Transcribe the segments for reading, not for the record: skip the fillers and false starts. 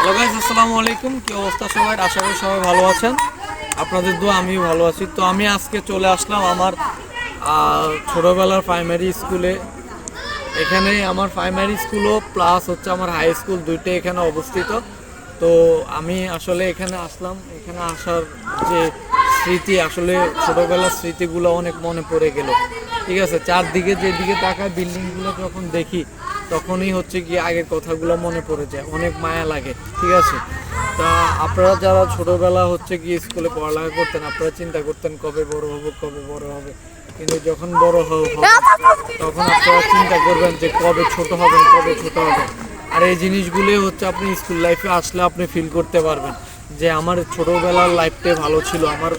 Hello guys, আসসালামু আলাইকুম। কি অবস্থা সবাই? আশা করি সবাই ভালো আছেন। আপনাদের দোয়া আমিও ভালো আছি। তো আমি আজকে চলে আসলাম আমার ছোটোবেলার প্রাইমারি স্কুলে। এখানে আমার প্রাইমারি স্কুলও প্লাস হচ্ছে আমার হাই স্কুল দুইটাই এখানে অবস্থিত। তো আমি আসলে এখানে আসলাম, এখানে আসার যে স্মৃতি, আসলে ছোটোবেলার স্মৃতিগুলো অনেক মনে পড়ে গেল। ঠিক আছে, চারদিকে যেদিকে তাকায় বিল্ডিংগুলো যখন দেখি তখনই হচ্ছে কি আগের কথাগুলো মনে পড়ে যায়, অনেক মায়া লাগে। ঠিক আছে, তা আপনারা যারা ছোটোবেলা হচ্ছে কি স্কুলে পড়ালেখা করতেন, আপনারা চিন্তা করতেন কবে বড় হবে, কবে বড় হবে। কিন্তু যখন বড় হবে তখন আপনারা চিন্তা করবেন যে কবে ছোট হবেন, কবে ছোট হবেন। আর এই জিনিসগুলোই হচ্ছে আপনি স্কুল লাইফে আসলে আপনি ফিল করতে পারবেন যে আমার ছোটোবেলার লাইফটাই ভালো ছিল। আমার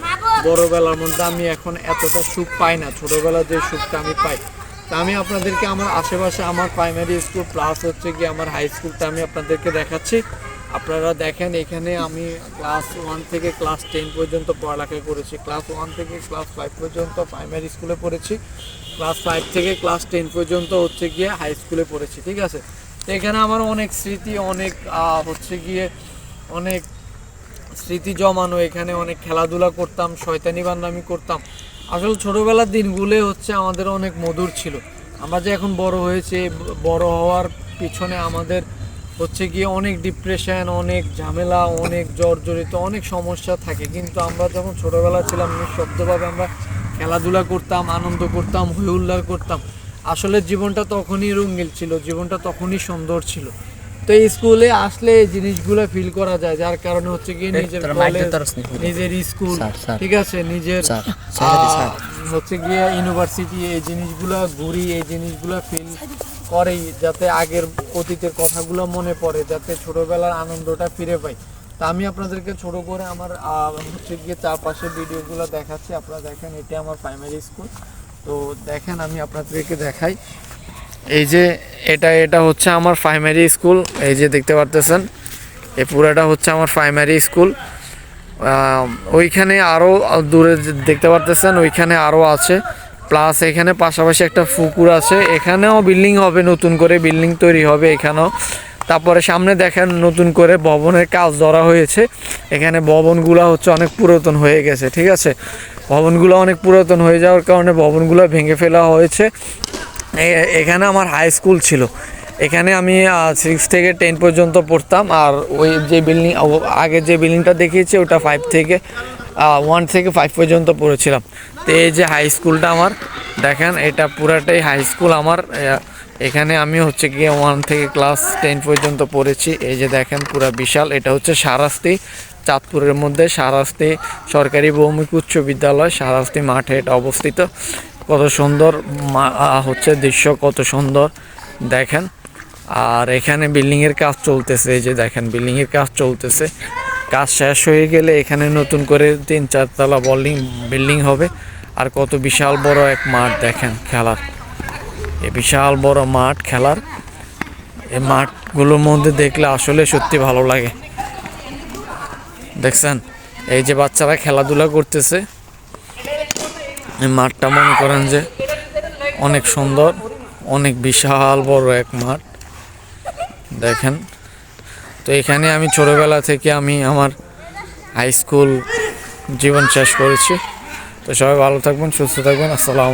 বড়োবেলার মধ্যে আমি এখন এতটা সুখ পাই না, ছোটোবেলার যে সুখটা আমি পাই। তা আমি আপনাদেরকে আমার আশেপাশে আমার প্রাইমারি স্কুল প্লাস হচ্ছে কি আমার হাই স্কুলটা আমি আপনাদেরকে দেখাচ্ছি। আপনারা দেখেন, এখানে আমি ক্লাস 1 থেকে ক্লাস 10 পর্যন্ত পড়ালেখা করেছি। ক্লাস 1 থেকে ক্লাস 5 পর্যন্ত প্রাইমারি স্কুলে পড়েছি। ক্লাস 5 থেকে ক্লাস 10 পর্যন্ত হচ্ছে গিয়ে হাই স্কুলে পড়েছি। ঠিক আছে, তো এখানে আমার অনেক স্মৃতি, অনেক হচ্ছে গিয়ে অনেক স্মৃতি জমানো। এখানে অনেক খেলাধুলা করতাম, শয়তানি বান্দামি করতাম। আসলে ছোটোবেলার দিনগুলো হচ্ছে আমাদের অনেক মধুর ছিল। আমরা যে এখন বড় হয়েছে, বড় হওয়ার পিছনে আমাদের হচ্ছে গিয়ে অনেক ডিপ্রেশন, অনেক ঝামেলা, অনেক জর্জরিত, অনেক সমস্যা থাকে। কিন্তু আমরা যখন ছোটোবেলা ছিলাম নিঃশব্দভাবে আমরা খেলাধুলা করতাম, আনন্দ করতাম, হই হুল্লাড় করতাম। আসলে জীবনটা তখনই রঙিন ছিল, জীবনটা তখনই সুন্দর ছিল। তো এই স্কুলে আসলে এই জিনিসগুলো ফিল করা যায়, যার কারণে হচ্ছে গিয়ে নিজের কলেজ, নিজের স্কুল, ঠিক আছে, নিজের হচ্ছে গিয়ে ইউনিভার্সিটি, এই জিনিসগুলো ঘুরি, এই জিনিসগুলো ফিল করেই যাতে আগের অতীতের কথাগুলো মনে পড়ে, যাতে ছোটোবেলার আনন্দটা ফিরে পাই। তা আমি আপনাদেরকে ছোট করে আমার হচ্ছে গিয়ে চারপাশের ভিডিওগুলো দেখাচ্ছি। আপনারা দেখেন, এটা আমার প্রাইমারি স্কুল। তো দেখেন, আমি আপনাদেরকে দেখাই। এই যে এটা হচ্ছে আমার প্রাইমারি স্কুল। এই যে দেখতে পারতেছেন, এই পুরাটা হচ্ছে আমার প্রাইমারি স্কুল। ওইখানে আরও দূরে দেখতে পারতেছেন, ওইখানে আরও আছে। প্লাস এখানে পাশাপাশি একটা পুকুর আছে। এখানেও বিল্ডিং হবে, নতুন করে বিল্ডিং তৈরি হবে এখানেও। তারপরে সামনে দেখেন নতুন করে ভবনের কাজ ধরা হয়েছে। এখানে ভবনগুলো হচ্ছে অনেক পুরাতন হয়ে গেছে। ঠিক আছে, ভবনগুলো অনেক পুরাতন হয়ে যাওয়ার কারণে ভবনগুলো ভেঙে ফেলা হয়েছে। এখানে আমার হাই স্কুল ছিল। এখানে আমি 6 থেকে 10 পর্যন্ত পড়তাম। আর ওই যে বিল্ডিং, আগে যে বিল্ডিংটা দেখিয়েছি ওটা 1 থেকে 5 পর্যন্ত পড়েছিলাম। তো এই যে হাই স্কুলটা আমার, দেখেন এটা পুরাটাই হাই স্কুল আমার। এখানে আমি হচ্ছে গিয়ে 1 থেকে ক্লাস 10 পর্যন্ত পড়েছি। এই যে দেখেন পুরা বিশাল। এটা হচ্ছে শাহরাস্তি, চাঁদপুরের মধ্যে শাহরাস্তি সরকারি বহুমুখী উচ্চ বিদ্যালয়, শাহরাস্তি মাঠে এটা অবস্থিত। কত সুন্দর হচ্ছে দৃশ্য, কত সুন্দর দেখেন। আর এখানে বিল্ডিংয়ের কাজ চলতেছে। এই যে দেখেন বিল্ডিংয়ের কাজ চলতেছে। কাজ শেষ হয়ে গেলে এখানে নতুন করে 3-4 তলা বিল্ডিং হবে। আর কত বিশাল বড় এক মাঠ দেখেন খেলার, এই বিশাল বড় মাঠ খেলার। এই মাঠগুলোর মধ্যে দেখলে আসলে সত্যি ভালো লাগে। দেখছেন, এই যে বাচ্চারা খেলাধুলা করতেছে। এই মাঠটা মনে করেন যে অনেক সুন্দর, অনেক বিশাল বড় এক মাঠ দেখেন। তো এখানে আমি ছোটোবেলা থেকে আমি আমার হাই স্কুল জীবন শেষ করেছি। তো সবাই ভালো থাকবেন, সুস্থ থাকবেন। আসসালাম।